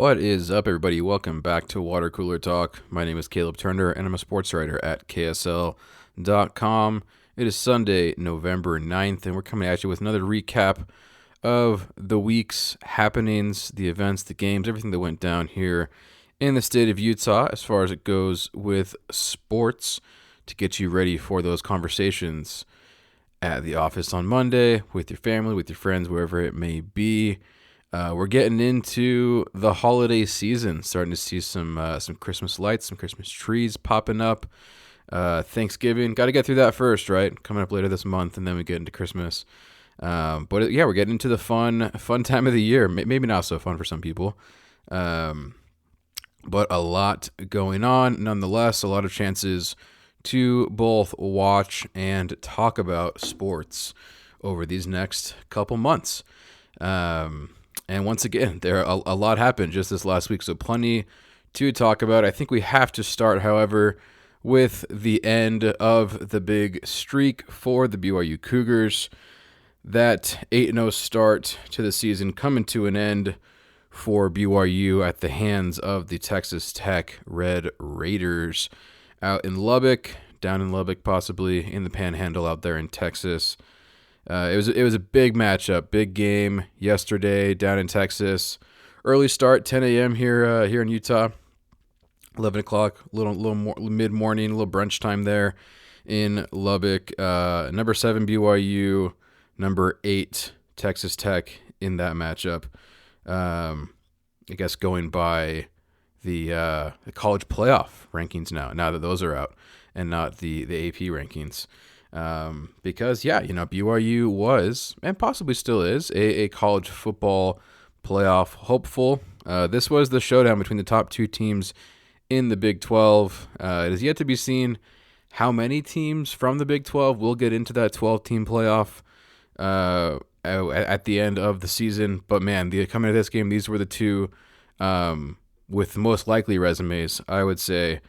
What is up, everybody? Welcome back to Water Cooler Talk. My name is Caleb Turner, and I'm a sports writer at KSL.com. It is Sunday, November 9th, and we're coming at you with another recap of the week's happenings, the events, the games, everything that went down here in the state of Utah as far as it goes with sports to get you ready for those conversations at the office on Monday with your family, with your friends, wherever it may be. We're getting into the holiday season, starting to see some Christmas lights, some Christmas trees popping up. Thanksgiving, got to get through that first, right? Coming up later this month, and then we get into Christmas. We're getting into the fun time of the year. Maybe not so fun for some people, but a lot going on. Nonetheless, a lot of chances to both watch and talk about sports over these next couple months. And once again, a lot happened just this last week, so plenty to talk about. I think we have to start, however, with the end of the big streak for the BYU Cougars. That 8-0 start to the season coming to an end for BYU at the hands of the Texas Tech Red Raiders out in Lubbock, down in Lubbock, possibly in the Panhandle out there in Texas. It was a big matchup, big game yesterday down in Texas. Early start, 10 a.m. here in Utah. 11 o'clock, a little more mid morning, a little brunch time there in Lubbock. Number 7 BYU, number 8 Texas Tech in that matchup. I guess going by the college playoff rankings now that those are out, and not the AP rankings. Because BYU was, and possibly still is, a college football playoff hopeful. This was the showdown between the top two teams in the Big 12. It is yet to be seen how many teams from the Big 12 will get into that 12-team playoff at the end of the season. But man, coming to this game, these were the two with the most likely resumes, I would say.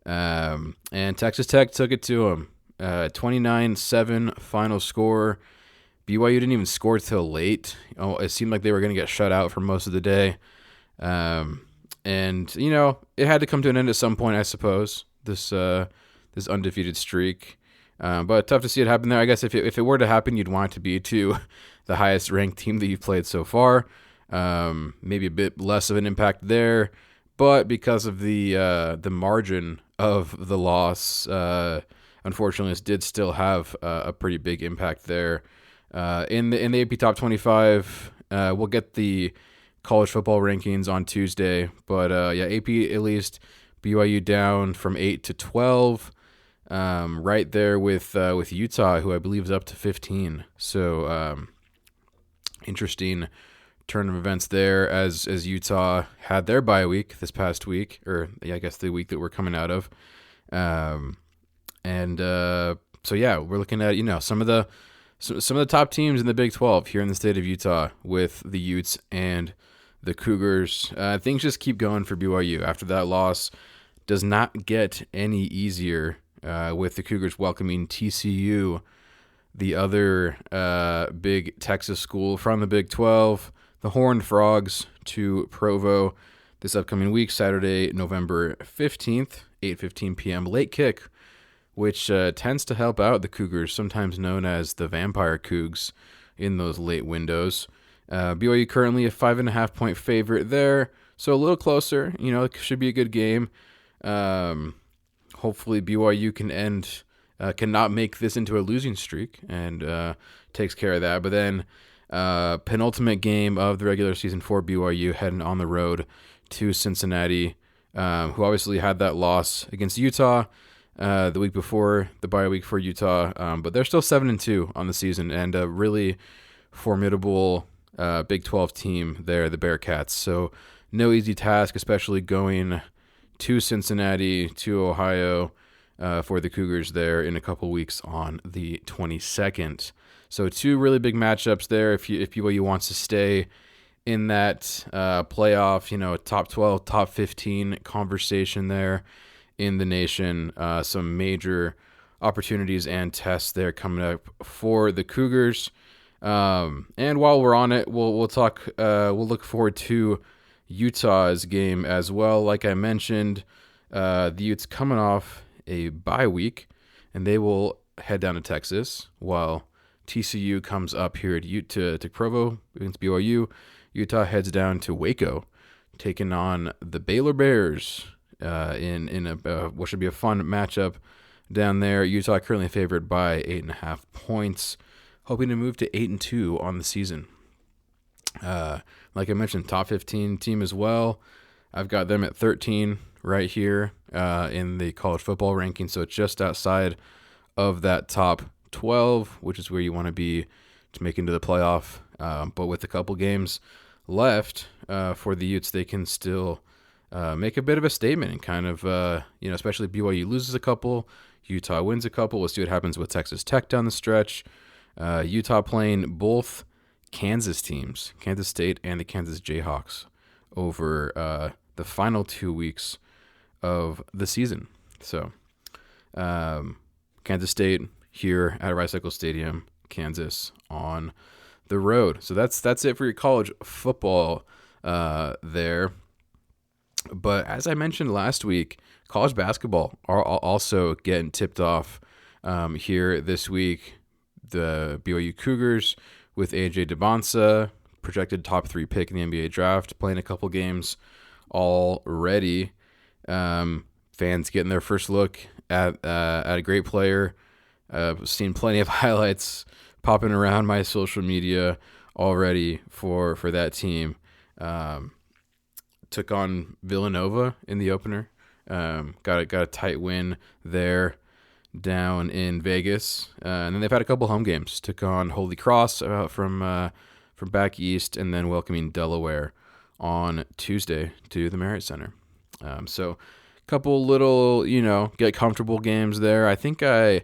And Texas Tech took it to them. 29-7 final score. BYU didn't even score till late. It seemed like they were going to get shut out for most of the day. And it had to come to an end at some point, I suppose, this undefeated streak. But tough to see it happen there. I guess if it were to happen, you'd want it to be to the highest ranked team that you've played so far. Maybe a bit less of an impact there, but because of the margin of the loss, unfortunately, this did still have a pretty big impact there. In the AP Top 25, we'll get the college football rankings on Tuesday. But AP at least, BYU down from 8 to 12, right there with Utah, who I believe is up to 15. So interesting turn of events there as Utah had their bye week this past week, or I guess the week that we're coming out of. We're looking at some of the top teams in the Big 12 here in the state of Utah with the Utes and the Cougars. Things just keep going for BYU after that loss. Does not get any easier with the Cougars welcoming TCU, the other big Texas school from the Big 12, the Horned Frogs, to Provo this upcoming week, Saturday, November 15th, 8:15 p.m. late kick, which tends to help out the Cougars, sometimes known as the Vampire Cougs, in those late windows. BYU currently a 5.5-point favorite there, so a little closer. It should be a good game. Hopefully BYU cannot make this into a losing streak and takes care of that. But then penultimate game of the regular season for BYU, heading on the road to Cincinnati, who obviously had that loss against Utah the week before the bye week for Utah, but they're still 7-2 on the season, and a really formidable Big 12 team there, the Bearcats. So no easy task, especially going to Cincinnati, to Ohio, for the Cougars there in a couple weeks on the 22nd. So two really big matchups there if BYU wants to stay in that playoff, top 12, top 15 conversation there in the nation. Some major opportunities and tests there coming up for the Cougars. And while we're on it, we'll talk. We'll look forward to Utah's game as well. Like I mentioned, the Utes coming off a bye week, and they will head down to Texas while TCU comes up here to Provo against BYU. Utah heads down to Waco, taking on the Baylor Bears in what should be a fun matchup down there. Utah currently favored by 8.5 points, hoping to move to 8-2 on the season. Like I mentioned, top 15 team as well. I've got them at 13 right here in the college football ranking, so it's just outside of that top 12, which is where you want to be to make into the playoff. But with a couple games left for the Utes, they can still make a bit of a statement and kind of, especially BYU loses a couple, Utah wins a couple. We'll see what happens with Texas Tech down the stretch. Utah playing both Kansas teams, Kansas State and the Kansas Jayhawks, over the final 2 weeks of the season. So, Kansas State here at Rice-Eccles Stadium, Kansas on the road. So that's it for your college football there. But as I mentioned last week, college basketball are also getting tipped off here this week. The BYU Cougars with AJ DeBonsa, projected top 3 pick in the NBA draft, playing a couple games already. Fans getting their first look at a great player. Seen plenty of highlights popping around my social media already for that team. Took on Villanova in the opener. Got a tight win there down in Vegas, and then they've had a couple home games. Took on Holy Cross from back east, and then welcoming Delaware on Tuesday to the Marriott Center. So a couple little get comfortable games there. I think I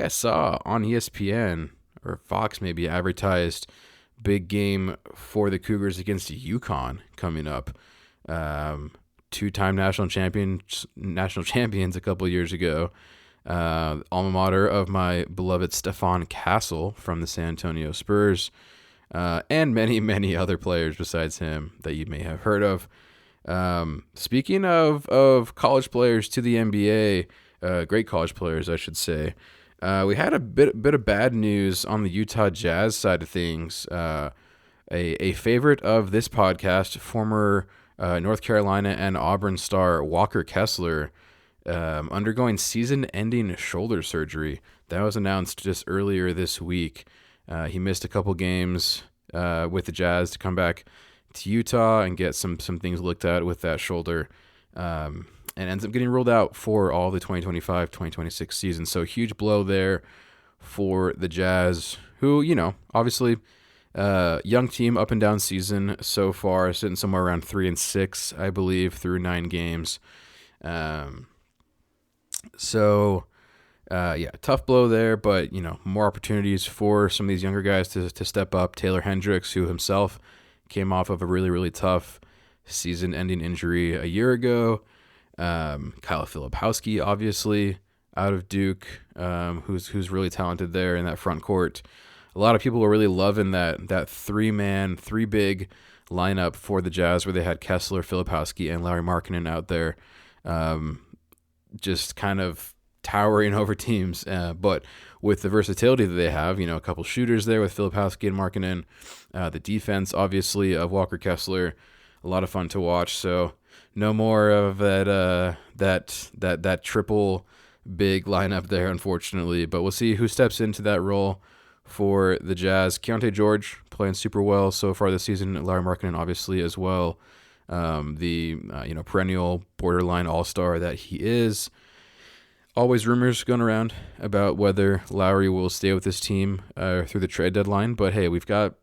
saw on ESPN or Fox maybe advertised big game for the Cougars against UConn coming up. 2-time national champions a couple years ago. Alma mater of my beloved Stephon Castle from the San Antonio Spurs, and many, many other players besides him that you may have heard of. Speaking of college players to the NBA, great college players, I should say. We had a bit of bad news on the Utah Jazz side of things. A favorite of this podcast, former North Carolina and Auburn star Walker Kessler, undergoing season-ending shoulder surgery. That was announced just earlier this week. He missed a couple games with the Jazz to come back to Utah and get some things looked at with that shoulder, and ends up getting ruled out for all the 2025-2026 season. So huge blow there for the Jazz, who, obviously young team, up and down season so far, sitting somewhere around 3-6, I believe, through 9 games. Tough blow there, but more opportunities for some of these younger guys to step up. Taylor Hendricks, who himself came off of a really, really tough season-ending injury a year ago. Kyle Filipowski, obviously out of Duke, who's really talented there in that front court. A lot of people were really loving that 3-man, 3-big lineup for the Jazz, where they had Kessler, Filipowski, and Lauri Markkanen out there, just kind of towering over teams. But with the versatility that they have, a couple shooters there with Filipowski and Markkanen, the defense, obviously, of Walker Kessler, a lot of fun to watch. So no more of that triple big lineup there, unfortunately. But we'll see who steps into that role for the Jazz. Keontae George playing super well so far this season. Lauri Markkanen obviously as well. The perennial borderline all-star that he is. Always rumors going around about whether Lauri will stay with this team through the trade deadline. But hey, we've got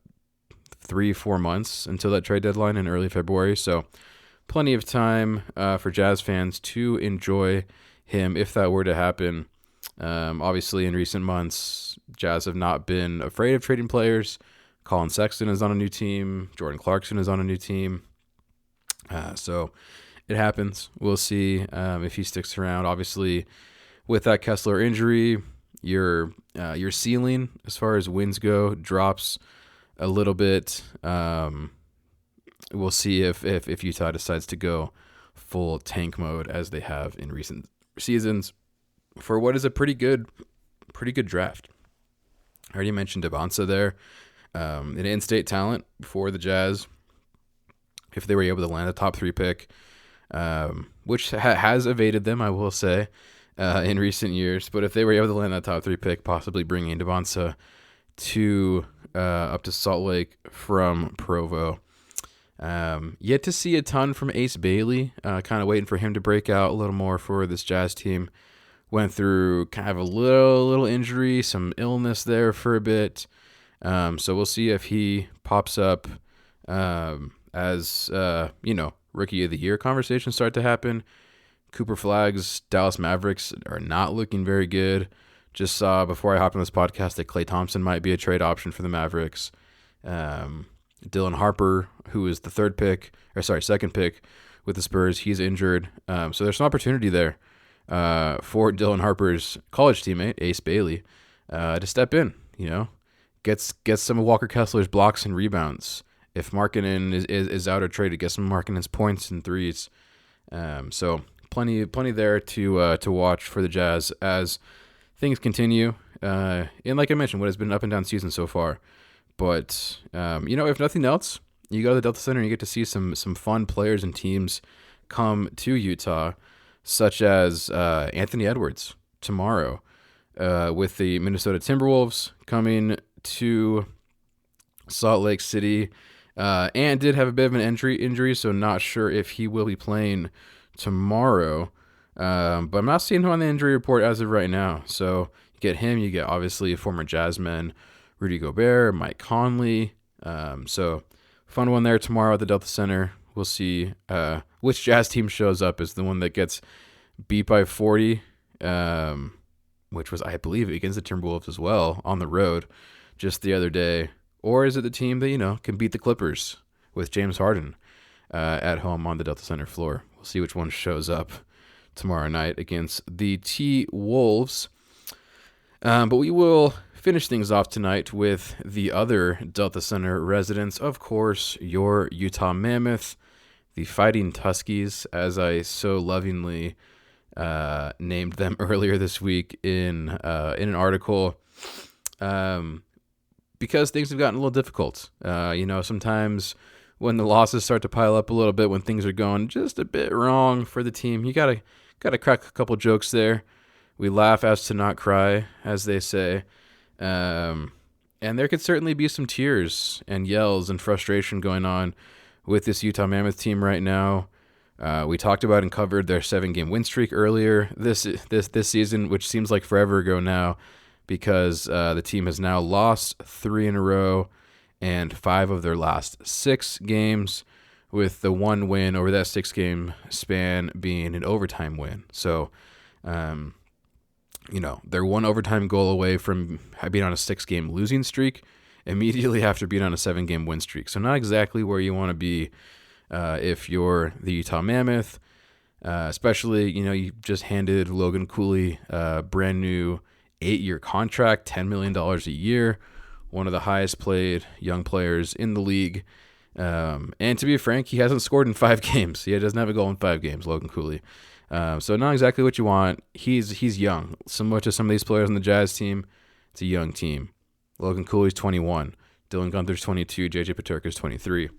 3-4 months until that trade deadline in early February. So plenty of time for Jazz fans to enjoy him if that were to happen. Obviously, in recent months, Jazz have not been afraid of trading players. Colin Sexton is on a new team. Jordan Clarkson is on a new team. So it happens. We'll see if he sticks around. Obviously, with that Kessler injury, your ceiling as far as wins go drops a little bit. we'll see if Utah decides to go full tank mode as they have in recent seasons for what is a pretty good draft. I already mentioned Devonsa there, an in-state talent for the Jazz. If they were able to land a top 3 pick, which has evaded them, I will say, in recent years. But if they were able to land that top 3 pick, possibly bringing Devonsa up to Salt Lake from Provo. Yet to see a ton from Ace Bailey. Kind of waiting for him to break out a little more for this Jazz team. Went through kind of a little injury, some illness there for a bit. So we'll see if he pops up as Rookie of the Year conversations start to happen. Cooper Flagg's Dallas Mavericks are not looking very good. Just saw before I hopped on this podcast that Klay Thompson might be a trade option for the Mavericks. Dylan Harper, who is the second pick with the Spurs, he's injured. So there's some opportunity there for Dylan Harper's college teammate, Ace Bailey, to step in, gets some of Walker Kessler's blocks and rebounds. If Markkanen is out or traded, get some of Markkanen's points and threes. So plenty there to watch for the Jazz as things continue. And like I mentioned, what has been an up and down season so far. But, if nothing else, you go to the Delta Center and you get to see some fun players and teams come to Utah, such as Anthony Edwards tomorrow with the Minnesota Timberwolves coming to Salt Lake City. And did have a bit of an injury, so not sure if he will be playing tomorrow. But I'm not seeing him on the injury report as of right now. So you get him, you get obviously former Jazzmen, Rudy Gobert, Mike Conley. So fun one there tomorrow at the Delta Center. We'll see which Jazz team shows up as the one that gets beat by 40, which was, I believe, against the Timberwolves as well on the road just the other day. Or is it the team that, can beat the Clippers with James Harden at home on the Delta Center floor? We'll see which one shows up tomorrow night against the T-Wolves. But we will finish things off tonight with the other Delta Center residents. Of course, your Utah Mammoth, the Fighting Tuskies, as I so lovingly named them earlier this week in an article. Because things have gotten a little difficult. Sometimes when the losses start to pile up a little bit, when things are going just a bit wrong for the team, you gotta crack a couple jokes there. We laugh as to not cry, as they say. And there could certainly be some tears and yells and frustration going on with this Utah Mammoth team right now. We talked about and covered their 7-game win streak earlier this season, which seems like forever ago now, because the team has now lost 3 in a row and 5 of their last 6 games, with the 1 win over that 6-game span being an overtime win. So, they're 1 overtime goal away from being on a 6-game losing streak immediately after being on a 7-game win streak. So not exactly where you want to be if you're the Utah Mammoth, especially, you just handed Logan Cooley a brand new 8-year contract, $10 million a year, one of the highest paid young players in the league. And to be frank, he hasn't scored in 5 games. He doesn't have a goal in 5 games, Logan Cooley. So not exactly what you want. He's young. Similar to some of these players on the Jazz team, it's a young team. Logan Cooley's 21. Dylan Gunther's 22. JJ Peterka's 23.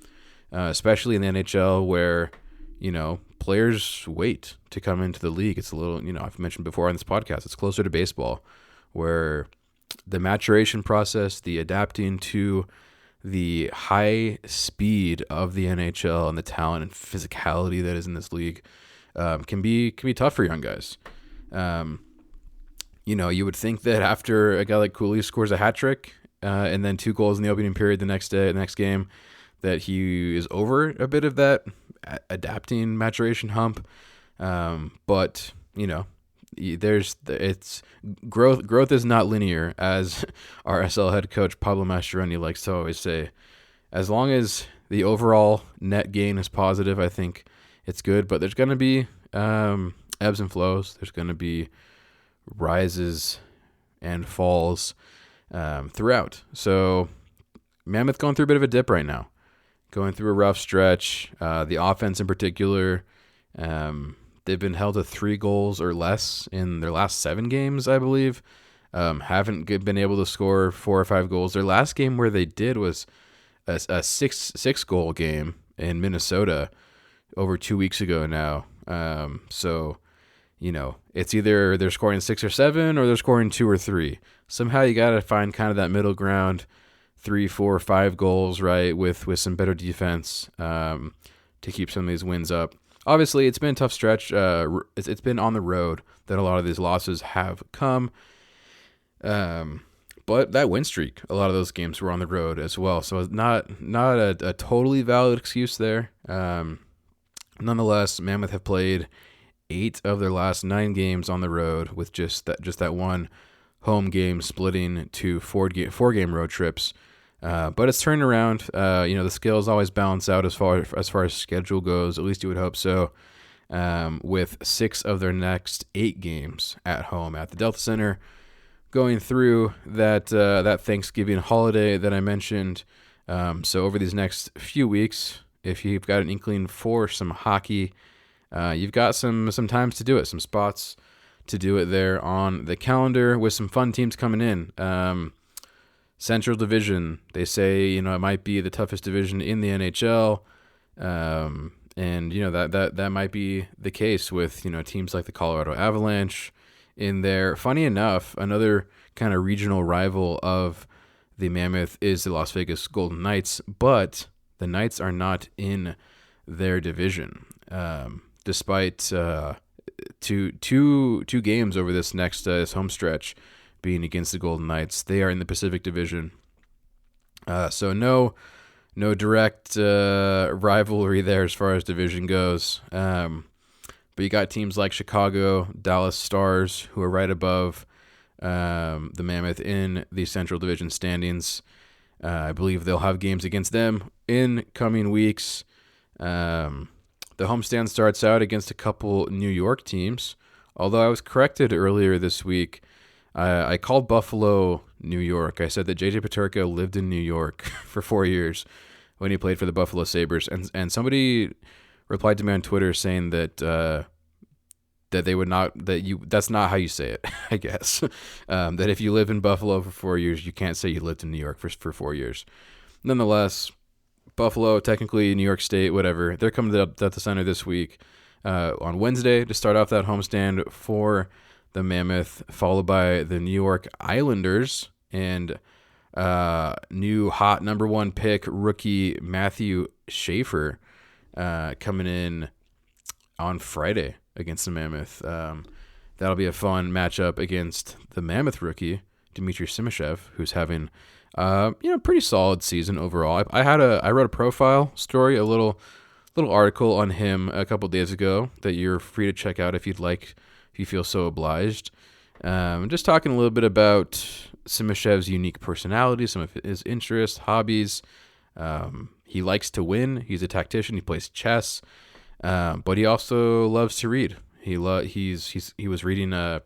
Especially in the NHL where, players wait to come into the league. It's a little, I've mentioned before on this podcast, it's closer to baseball, where the maturation process, the adapting to the high speed of the NHL and the talent and physicality that is in this league can be tough for young guys. You would think that after a guy like Cooley scores a hat trick and then 2 goals in the opening period the next game, that he is over a bit of that adapting maturation hump. But it's growth is not linear, as RSL head coach Pablo Mascheroni likes to always say. As long as the overall net gain is positive, I think it's good, but there's going to be ebbs and flows. There's going to be rises and falls throughout. So Mammoth going through a bit of a dip right now. going through a rough stretch. The offense in particular, they've been held to 3 goals or less in their last 7 games, I believe. Haven't been able to score 4 or 5 goals. Their last game where they did was a six goal game in Minnesota over 2 weeks ago now. So, it's either they're scoring 6 or 7 or they're scoring 2 or 3. Somehow you got to find kind of that middle ground, 3, 4, 5 goals, right, with some better defense to keep some of these wins up. Obviously, it's been a tough stretch. It's been on the road that a lot of these losses have come. But that win streak, a lot of those games were on the road as well. So it's not a totally valid excuse there. Nonetheless, Mammoth have played 8 of their last 9 games on the road, with just that one home game splitting to 4 game road trips. But it's turned around. The scales always balance out as far as schedule goes. At least you would hope so. With 6 of their next 8 games at home at the Delta Center, going through that Thanksgiving holiday that I mentioned. So over these next few weeks, if you've got an inkling for some hockey, you've got some times to do it, some spots to do it there on the calendar with some fun teams coming in. Central Division, they say, it might be the toughest division in the NHL. And that might be the case with, teams like the Colorado Avalanche in there. Funny enough, another kind of regional rival of the Mammoth is the Las Vegas Golden Knights, but the Knights are not in their division. Despite two games over this next this home stretch being against the Golden Knights, they are in the Pacific Division. So no direct rivalry there as far as division goes. But you got teams like Chicago, Dallas Stars, who are right above the Mammoth in the Central Division standings. I believe they'll have games against them in coming weeks. The homestand starts out against a couple New York teams, although I was corrected earlier this week. I called Buffalo New York. I said that J.J. Peterka lived in New York for 4 years when he played for the Buffalo Sabres, and somebody replied to me on Twitter saying that they would not, that's not how you say it, I guess. That if you live in Buffalo for 4 years, you can't say you lived in New York for 4 years. Nonetheless, Buffalo, technically New York State, whatever, they're coming to the center this week on Wednesday to start off that homestand for the Mammoth, followed by the New York Islanders and new hot number 1 pick rookie Matthew Schaefer coming in on Friday against the Mammoth. That'll be a fun matchup against the Mammoth rookie Dmitry Simashev, who's having pretty solid season overall. I wrote a profile story, a little article on him a couple days ago that you're free to check out if you'd like, if you feel so obliged. Just talking a little bit about Simashev's unique personality, some of his interests, hobbies. He likes to win. He's a tactician. He plays chess, but he also loves to read. He was reading a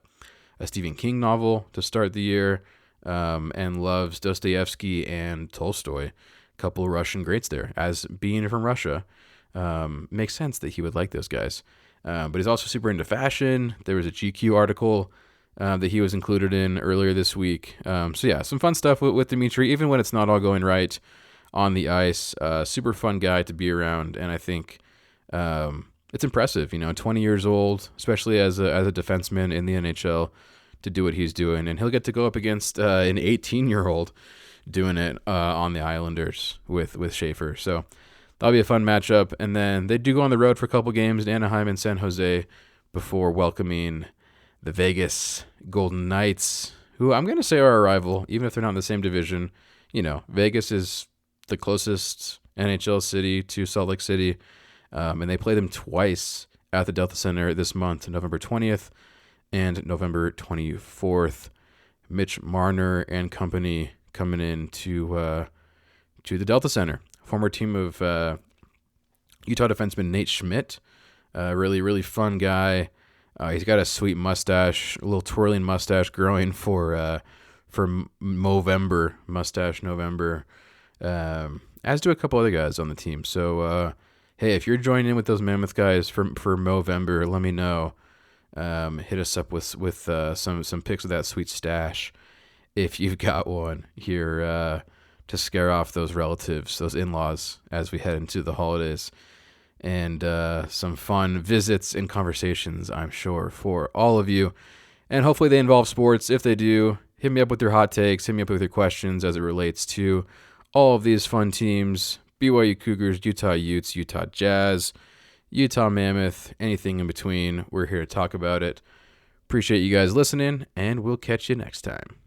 Stephen King novel to start the year, and loves Dostoevsky and Tolstoy, a couple of Russian greats there. As being from Russia, makes sense that he would like those guys. But he's also super into fashion. There was a GQ article that he was included in earlier this week. So yeah, some fun stuff with Dmitry, even when it's not all going right on the ice. Super fun guy to be around, and I think it's impressive. 20 years old, especially as a defenseman in the NHL, to do what he's doing, and he'll get to go up against an 18-year-old doing it on the Islanders with Schaefer. So that'll be a fun matchup. And then they do go on the road for a couple games in Anaheim and San Jose before welcoming the Vegas Golden Knights, who I'm going to say are a rival, even if they're not in the same division. Vegas is the closest NHL city to Salt Lake City, and they play them twice at the Delta Center this month, November 20th and November 24th. Mitch Marner and company coming in to the Delta Center. Former team of Utah defenseman Nate Schmidt, really, really fun guy. He's got a sweet mustache, a little twirling mustache growing for Movember, mustache November. as do a couple other guys on the team. So, hey, if you're joining in with those Mammoth guys for Movember, let me know. Hit us up with some pics of that sweet stash if you've got one here to scare off those relatives, those in-laws, as we head into the holidays. And some fun visits and conversations, I'm sure, for all of you. And hopefully they involve sports. If they do, hit me up with your hot takes. Hit me up with your questions as it relates to all of these fun teams: BYU Cougars, Utah Utes, Utah Jazz, Utah Mammoth, anything in between. We're here to talk about it. Appreciate you guys listening, and we'll catch you next time.